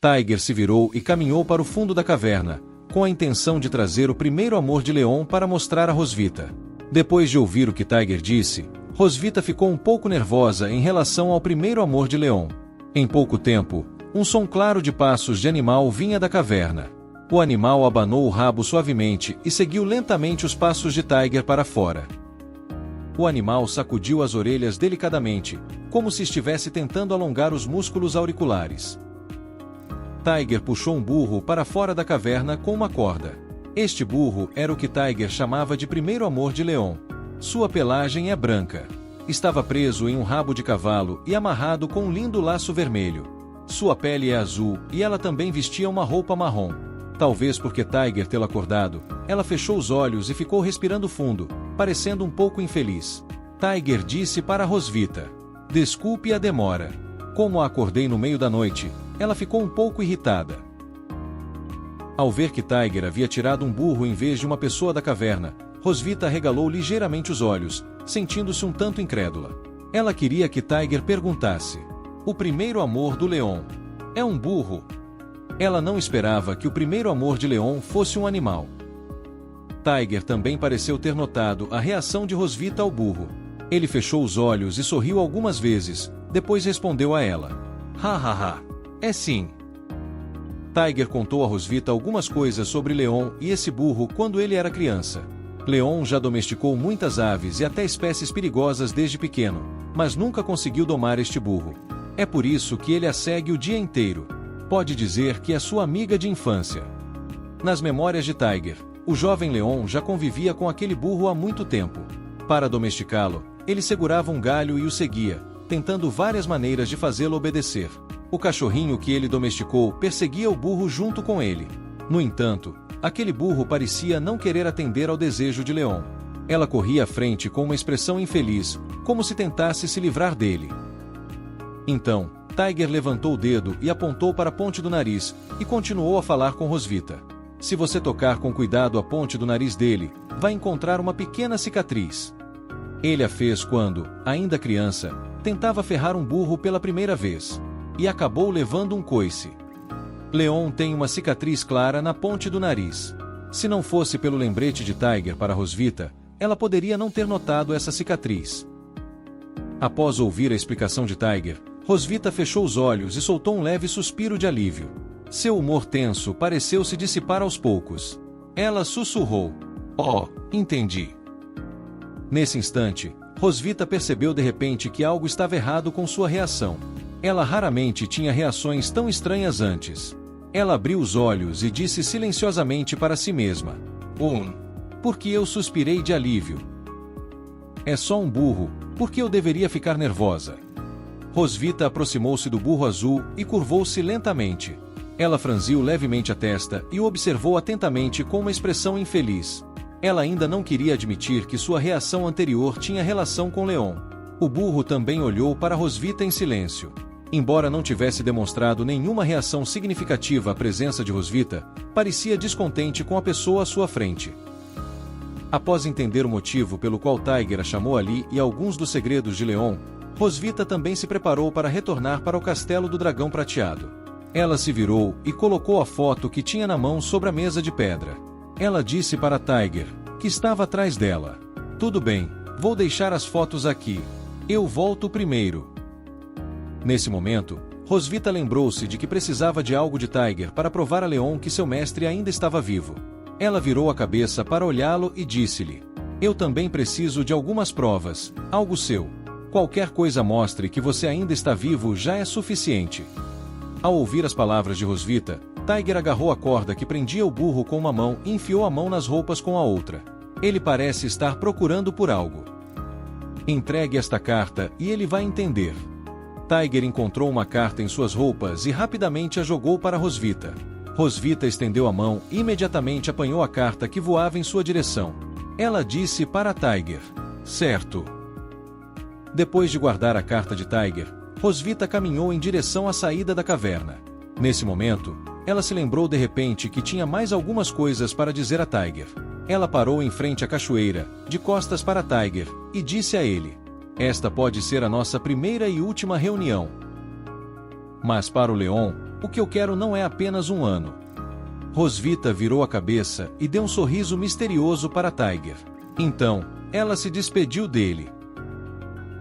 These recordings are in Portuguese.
Tiger se virou e caminhou para o fundo da caverna, com a intenção de trazer o primeiro amor de Leon para mostrar a Rosvita. Depois de ouvir o que Tiger disse, Rosvita ficou um pouco nervosa em relação ao primeiro amor de Leon. Em pouco tempo, um som claro de passos de animal vinha da caverna. O animal abanou o rabo suavemente e seguiu lentamente os passos de Tiger para fora. O animal sacudiu as orelhas delicadamente, como se estivesse tentando alongar os músculos auriculares. Tiger puxou um burro para fora da caverna com uma corda. Este burro era o que Tiger chamava de primeiro amor de Leon. Sua pelagem é branca. Estava preso em um rabo de cavalo e amarrado com um lindo laço vermelho. Sua pele é azul e ela também vestia uma roupa marrom. Talvez porque Tiger tê-la acordado, ela fechou os olhos e ficou respirando fundo, parecendo um pouco infeliz. Tiger disse para Rosvita: "Desculpe a demora. Como a acordei no meio da noite, ela ficou um pouco irritada." Ao ver que Tiger havia tirado um burro em vez de uma pessoa da caverna, Rosvita arregalou ligeiramente os olhos, sentindo-se um tanto incrédula. Ela queria que Tiger perguntasse: "O primeiro amor do Leon é um burro?" Ela não esperava que o primeiro amor de Leon fosse um animal. Tiger também pareceu ter notado a reação de Rosvita ao burro. Ele fechou os olhos e sorriu algumas vezes, depois respondeu a ela: "Hahaha, é sim." Tiger contou a Rosvita algumas coisas sobre Leon e esse burro quando ele era criança. Leon já domesticou muitas aves e até espécies perigosas desde pequeno, mas nunca conseguiu domar este burro. É por isso que ele a segue o dia inteiro. Pode dizer que é sua amiga de infância. Nas memórias de Tiger, o jovem Leon já convivia com aquele burro há muito tempo. Para domesticá-lo, ele segurava um galho e o seguia, tentando várias maneiras de fazê-lo obedecer. O cachorrinho que ele domesticou perseguia o burro junto com ele. No entanto, aquele burro parecia não querer atender ao desejo de Leon. Ela corria à frente com uma expressão infeliz, como se tentasse se livrar dele. Então, Tiger levantou o dedo e apontou para a ponte do nariz, e continuou a falar com Rosvita. "Se você tocar com cuidado a ponte do nariz dele, vai encontrar uma pequena cicatriz." Ele a fez quando, ainda criança, tentava ferrar um burro pela primeira vez. E acabou levando um coice. Leon tem uma cicatriz clara na ponte do nariz. Se não fosse pelo lembrete de Tiger para Rosvita, ela poderia não ter notado essa cicatriz. Após ouvir a explicação de Tiger, Rosvita fechou os olhos e soltou um leve suspiro de alívio. Seu humor tenso pareceu se dissipar aos poucos. Ela sussurrou: "Oh, entendi." Nesse instante, Rosvita percebeu de repente que algo estava errado com sua reação. Ela raramente tinha reações tão estranhas antes. Ela abriu os olhos e disse silenciosamente para si mesma: Porque eu suspirei de alívio. É só um burro, por que eu deveria ficar nervosa?" Rosvita aproximou-se do burro azul e curvou-se lentamente. Ela franziu levemente a testa e o observou atentamente com uma expressão infeliz. Ela ainda não queria admitir que sua reação anterior tinha relação com Leon. O burro também olhou para Rosvita em silêncio. Embora não tivesse demonstrado nenhuma reação significativa à presença de Rosvita, parecia descontente com a pessoa à sua frente. Após entender o motivo pelo qual Tiger a chamou ali e alguns dos segredos de Leon, Rosvita também se preparou para retornar para o castelo do dragão prateado. Ela se virou e colocou a foto que tinha na mão sobre a mesa de pedra. Ela disse para Tiger, que estava atrás dela: "Tudo bem, vou deixar as fotos aqui. Eu volto primeiro." Nesse momento, Rosvita lembrou-se de que precisava de algo de Tiger para provar a Leon que seu mestre ainda estava vivo. Ela virou a cabeça para olhá-lo e disse-lhe: "Eu também preciso de algumas provas, algo seu. Qualquer coisa mostre que você ainda está vivo já é suficiente." Ao ouvir as palavras de Rosvita, Tiger agarrou a corda que prendia o burro com uma mão e enfiou a mão nas roupas com a outra. Ele parece estar procurando por algo. "Entregue esta carta e ele vai entender." Tiger encontrou uma carta em suas roupas e rapidamente a jogou para Rosvita. Rosvita estendeu a mão e imediatamente apanhou a carta que voava em sua direção. Ela disse para Tiger: "Certo." Depois de guardar a carta de Tiger, Rosvita caminhou em direção à saída da caverna. Nesse momento, ela se lembrou de repente que tinha mais algumas coisas para dizer a Tiger. Ela parou em frente à cachoeira, de costas para Tiger, e disse a ele: "Esta pode ser a nossa primeira e última reunião." Mas para o Leon, O que eu quero não é apenas um ano. Rosvita virou a cabeça e deu um sorriso misterioso para Tiger. Então, ela se despediu dele.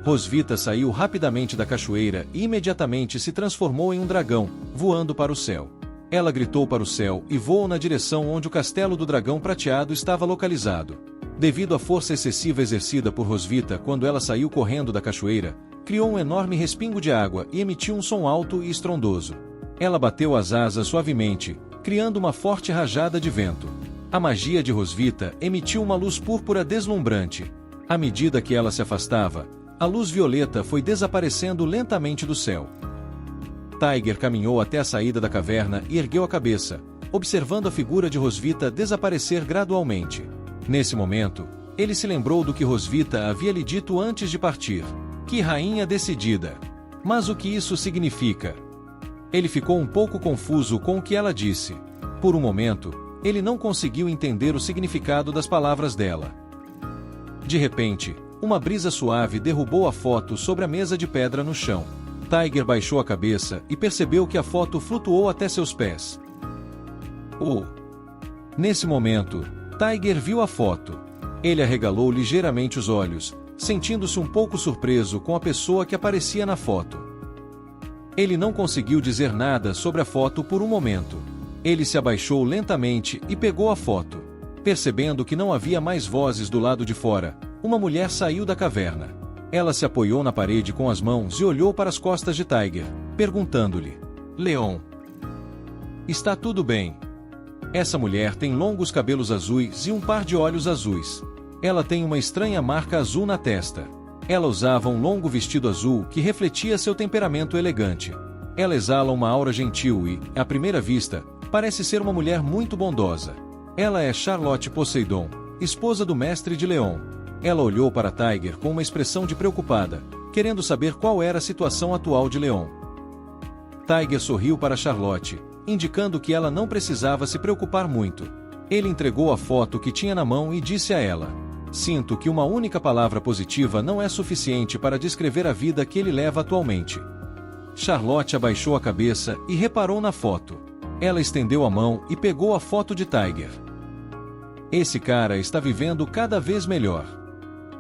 Rosvita saiu rapidamente da cachoeira e imediatamente se transformou em um dragão, voando para o céu. Ela gritou para o céu e voou na direção onde o castelo do dragão prateado estava localizado. Devido à força excessiva exercida por Rosvita quando ela saiu correndo da cachoeira, criou um enorme respingo de água e emitiu um som alto e estrondoso. Ela bateu as asas suavemente, criando uma forte rajada de vento. A magia de Rosvita emitiu uma luz púrpura deslumbrante. À medida que ela se afastava, a luz violeta foi desaparecendo lentamente do céu. Tiger caminhou até a saída da caverna e ergueu a cabeça, observando a figura de Rosvita desaparecer gradualmente. Nesse momento, ele se lembrou do que Rosvita havia lhe dito antes de partir. Que rainha decidida! Mas o que isso significa? Ele ficou um pouco confuso com o que ela disse. Por um momento, ele não conseguiu entender o significado das palavras dela. De repente, uma brisa suave derrubou a foto sobre a mesa de pedra no chão. Tiger baixou a cabeça e percebeu que a foto flutuou até seus pés. Oh! Nesse momento, Tiger viu a foto. Ele arregalou ligeiramente os olhos, sentindo-se um pouco surpreso com a pessoa que aparecia na foto. Ele não conseguiu dizer nada sobre a foto por um momento. Ele se abaixou lentamente e pegou a foto. Percebendo que não havia mais vozes do lado de fora, uma mulher saiu da caverna. Ela se apoiou na parede com as mãos e olhou para as costas de Tiger, perguntando-lhe: Leon, está tudo bem? Essa mulher tem longos cabelos azuis e um par de olhos azuis. Ela tem uma estranha marca azul na testa. Ela usava um longo vestido azul que refletia seu temperamento elegante. Ela exala uma aura gentil e, à primeira vista, parece ser uma mulher muito bondosa. Ela é Charlotte Poseidon, esposa do mestre de Leon. Ela olhou para Tiger com uma expressão de preocupada, querendo saber qual era a situação atual de Leon. Tiger sorriu para Charlotte, indicando que ela não precisava se preocupar muito. Ele entregou a foto que tinha na mão e disse a ela: Sinto que uma única palavra positiva não é suficiente para descrever a vida que ele leva atualmente. Charlotte abaixou a cabeça e reparou na foto. Ela estendeu a mão e pegou a foto de Tiger. Esse cara está vivendo cada vez melhor.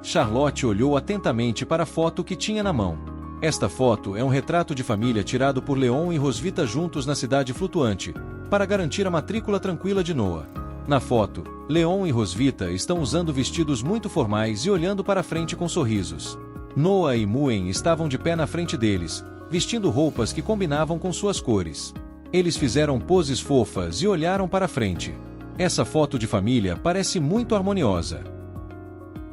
Charlotte olhou atentamente para a foto que tinha na mão. Esta foto é um retrato de família tirado por Leon e Rosvita juntos na cidade flutuante, para garantir a matrícula tranquila de Noah. Na foto, Leon e Rosvita estão usando vestidos muito formais e olhando para frente com sorrisos. Noah e Muen estavam de pé na frente deles, vestindo roupas que combinavam com suas cores. Eles fizeram poses fofas e olharam para frente. Essa foto de família parece muito harmoniosa.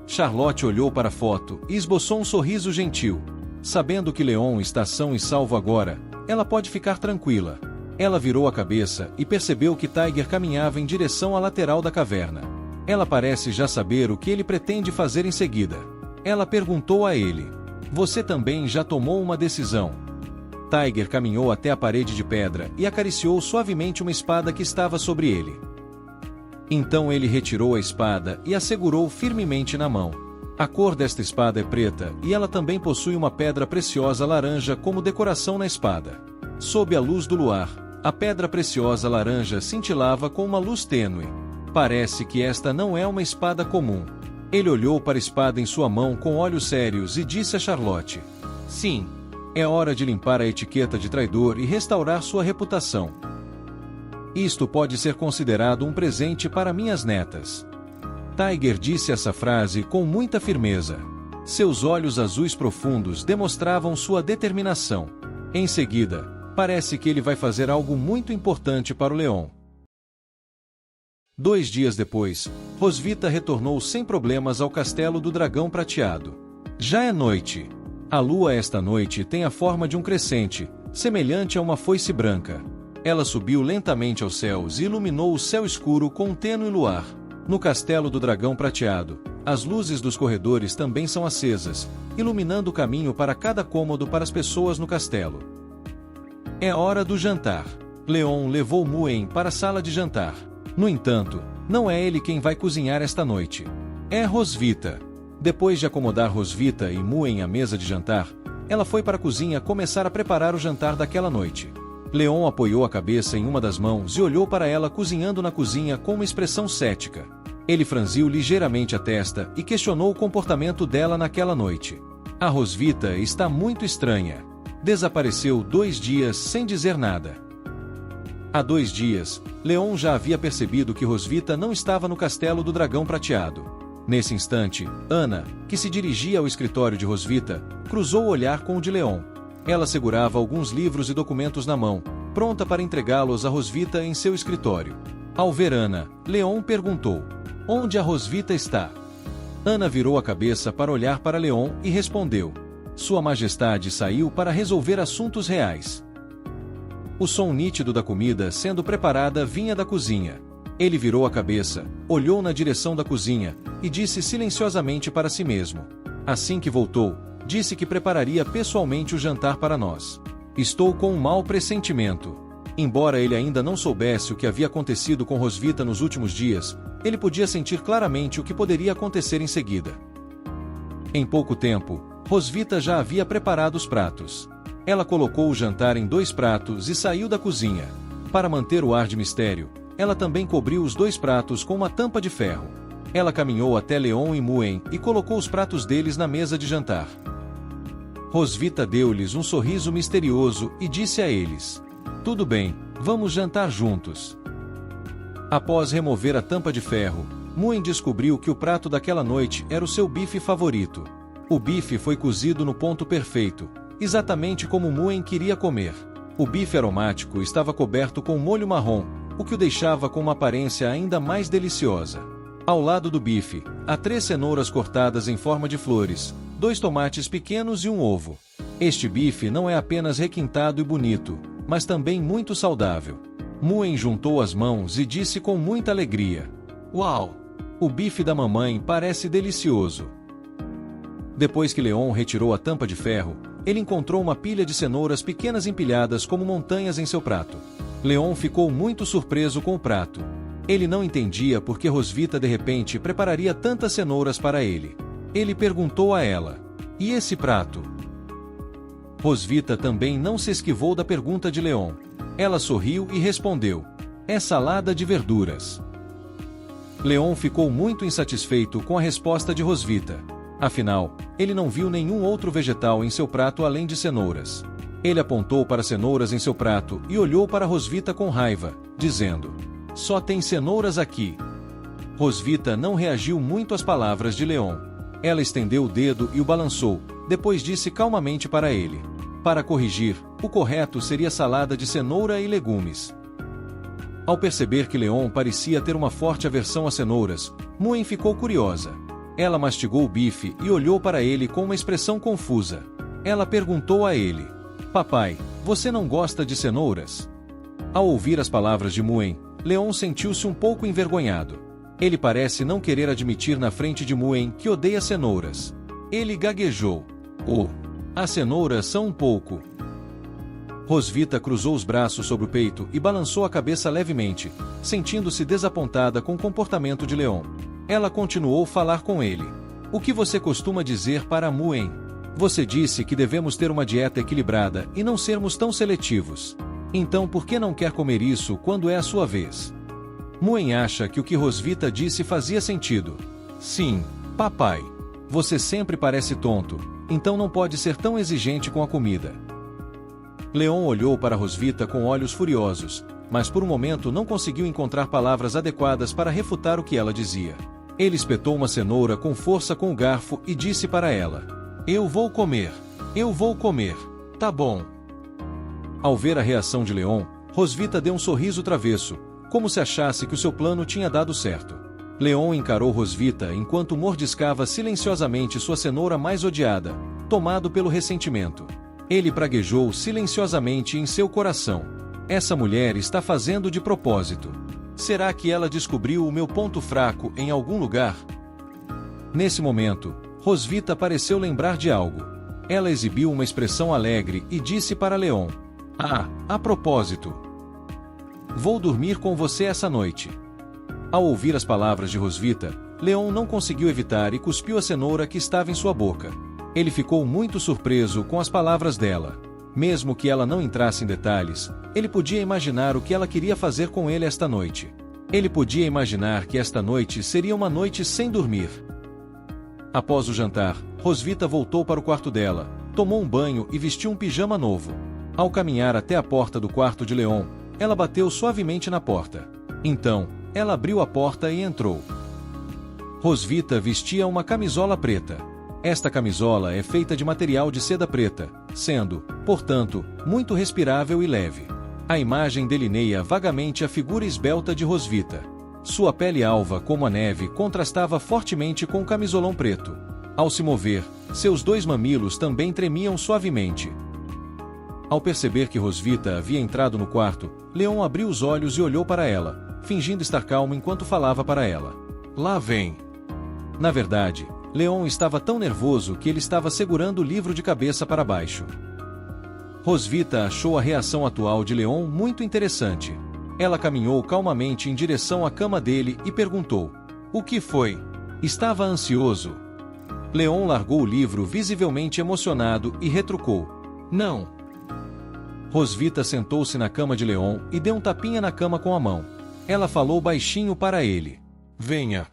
Charlotte olhou para a foto e esboçou um sorriso gentil. Sabendo que Leon está são e salvo agora, ela pode ficar tranquila. Ela virou a cabeça e percebeu que Tiger caminhava em direção à lateral da caverna. Ela parece já saber o que ele pretende fazer em seguida. Ela perguntou a ele: Você também já tomou uma decisão? Tiger caminhou até a parede de pedra e acariciou suavemente uma espada que estava sobre ele. Então ele retirou a espada e a segurou firmemente na mão. A cor desta espada é preta e ela também possui uma pedra preciosa laranja como decoração na espada. Sob a luz do luar, a pedra preciosa laranja cintilava com uma luz tênue. Parece que esta não é uma espada comum. Ele olhou para a espada em sua mão com olhos sérios e disse a Charlotte: Sim, é hora de limpar a etiqueta de traidor e restaurar sua reputação. Isto pode ser considerado um presente para minhas netas. Tiger disse essa frase com muita firmeza. Seus olhos azuis profundos demonstravam sua determinação. Em seguida, parece que ele vai fazer algo muito importante para o Leon. 2 dias depois, Rosvita retornou sem problemas ao castelo do dragão prateado. Já é noite. A lua esta noite tem a forma de um crescente, semelhante a uma foice branca. Ela subiu lentamente aos céus e iluminou o céu escuro com um tênue luar. No castelo do dragão prateado, as luzes dos corredores também são acesas, iluminando o caminho para cada cômodo para as pessoas no castelo. É hora do jantar. Leon levou Muen para a sala de jantar. No entanto, não é ele quem vai cozinhar esta noite. É Rosvita. Depois de acomodar Rosvita e Muen à mesa de jantar, ela foi para a cozinha começar a preparar o jantar daquela noite. Leon apoiou a cabeça em uma das mãos e olhou para ela cozinhando na cozinha com uma expressão cética. Ele franziu ligeiramente a testa e questionou o comportamento dela naquela noite. A Rosvita está muito estranha. Desapareceu 2 dias sem dizer nada. Há 2 dias, Leon já havia percebido que Rosvita não estava no castelo do dragão prateado. Nesse instante, Ana, que se dirigia ao escritório de Rosvita, cruzou o olhar com o de Leon. Ela segurava alguns livros e documentos na mão, pronta para entregá-los a Rosvita em seu escritório. Ao ver Ana, Leon perguntou: "Onde a Rosvita está?" Ana virou a cabeça para olhar para Leon e respondeu: "Sua Majestade saiu para resolver assuntos reais." O som nítido da comida sendo preparada vinha da cozinha. Ele virou a cabeça, olhou na direção da cozinha e disse silenciosamente para si mesmo. Assim que voltou, disse que prepararia pessoalmente o jantar para nós. Estou com um mau pressentimento. Embora ele ainda não soubesse o que havia acontecido com Rosvita nos últimos dias, ele podia sentir claramente o que poderia acontecer em seguida. Em pouco tempo, Rosvita já havia preparado os pratos. Ela colocou o jantar em 2 pratos e saiu da cozinha. Para manter o ar de mistério, ela também cobriu os 2 pratos com uma tampa de ferro. Ela caminhou até Leon e Muen e colocou os pratos deles na mesa de jantar. Rosvita deu-lhes um sorriso misterioso e disse a eles: "Tudo bem, vamos jantar juntos." Após remover a tampa de ferro, Muen descobriu que o prato daquela noite era o seu bife favorito. O bife foi cozido no ponto perfeito, exatamente como Muen queria comer. O bife aromático estava coberto com molho marrom, o que o deixava com uma aparência ainda mais deliciosa. Ao lado do bife, há 3 cenouras cortadas em forma de flores, 2 tomates pequenos e um ovo. Este bife não é apenas requintado e bonito, mas também muito saudável. Muen juntou as mãos e disse com muita alegria: "Uau! O bife da mamãe parece delicioso." Depois que Leon retirou a tampa de ferro, ele encontrou uma pilha de cenouras pequenas empilhadas como montanhas em seu prato. Leon ficou muito surpreso com o prato. Ele não entendia por que Rosvita de repente prepararia tantas cenouras para ele. Ele perguntou a ela: "E esse prato?" Rosvita também não se esquivou da pergunta de Leon. Ela sorriu e respondeu: "É salada de verduras." Leon ficou muito insatisfeito com a resposta de Rosvita. Afinal, ele não viu nenhum outro vegetal em seu prato além de cenouras. Ele apontou para cenouras em seu prato e olhou para Rosvita com raiva, dizendo: "Só tem cenouras aqui." Rosvita não reagiu muito às palavras de Leon. Ela estendeu o dedo e o balançou, depois disse calmamente para ele: "Para corrigir, o correto seria salada de cenoura e legumes." Ao perceber que Leon parecia ter uma forte aversão a cenouras, Muen ficou curiosa. Ela mastigou o bife e olhou para ele com uma expressão confusa. Ela perguntou a ele: "Papai, você não gosta de cenouras?" Ao ouvir as palavras de Muen, Leon sentiu-se um pouco envergonhado. Ele parece não querer admitir na frente de Muen que odeia cenouras. Ele gaguejou: "Oh, as cenouras são um pouco." Rosvita cruzou os braços sobre o peito e balançou a cabeça levemente, sentindo-se desapontada com o comportamento de Leon. Ela continuou a falar com ele: "O que você costuma dizer para Muen? Você disse que devemos ter uma dieta equilibrada e não sermos tão seletivos. Então por que não quer comer isso quando é a sua vez?" Muen acha que o que Rosvita disse fazia sentido. "Sim, papai. Você sempre parece tonto, então não pode ser tão exigente com a comida." Leon olhou para Rosvita com olhos furiosos, mas por um momento não conseguiu encontrar palavras adequadas para refutar o que ela dizia. Ele espetou uma cenoura com força com o garfo e disse para ela: "Eu vou comer. Eu vou comer. Tá bom." Ao ver a reação de Leon, Rosvita deu um sorriso travesso, como se achasse que o seu plano tinha dado certo. Leon encarou Rosvita enquanto mordiscava silenciosamente sua cenoura mais odiada, tomado pelo ressentimento. Ele praguejou silenciosamente em seu coração: "Essa mulher está fazendo de propósito. Será que ela descobriu o meu ponto fraco em algum lugar?" Nesse momento, Rosvita pareceu lembrar de algo. Ela exibiu uma expressão alegre e disse para Leon: "Ah, a propósito. Vou dormir com você essa noite." Ao ouvir as palavras de Rosvita, Leon não conseguiu evitar e cuspiu a cenoura que estava em sua boca. Ele ficou muito surpreso com as palavras dela. Mesmo que ela não entrasse em detalhes, ele podia imaginar o que ela queria fazer com ele esta noite. Ele podia imaginar que esta noite seria uma noite sem dormir. Após o jantar, Rosvita voltou para o quarto dela, tomou um banho e vestiu um pijama novo. Ao caminhar até a porta do quarto de Leon, ela bateu suavemente na porta. Então, ela abriu a porta e entrou. Rosvita vestia uma camisola preta. Esta camisola é feita de material de seda preta, sendo, portanto, muito respirável e leve. A imagem delineia vagamente a figura esbelta de Rosvita. Sua pele alva como a neve contrastava fortemente com o camisolão preto. Ao se mover, seus 2 mamilos também tremiam suavemente. Ao perceber que Rosvita havia entrado no quarto, Leon abriu os olhos e olhou para ela, fingindo estar calmo enquanto falava para ela. Lá vem. Na verdade, Leon estava tão nervoso que ele estava segurando o livro de cabeça para baixo. Rosvita achou a reação atual de Leon muito interessante. Ela caminhou calmamente em direção à cama dele e perguntou: "O que foi?" Estava ansioso. Leon largou o livro visivelmente emocionado e retrucou: "Não." Rosvita sentou-se na cama de Leon e deu um tapinha na cama com a mão. Ela falou baixinho para ele: "Venha."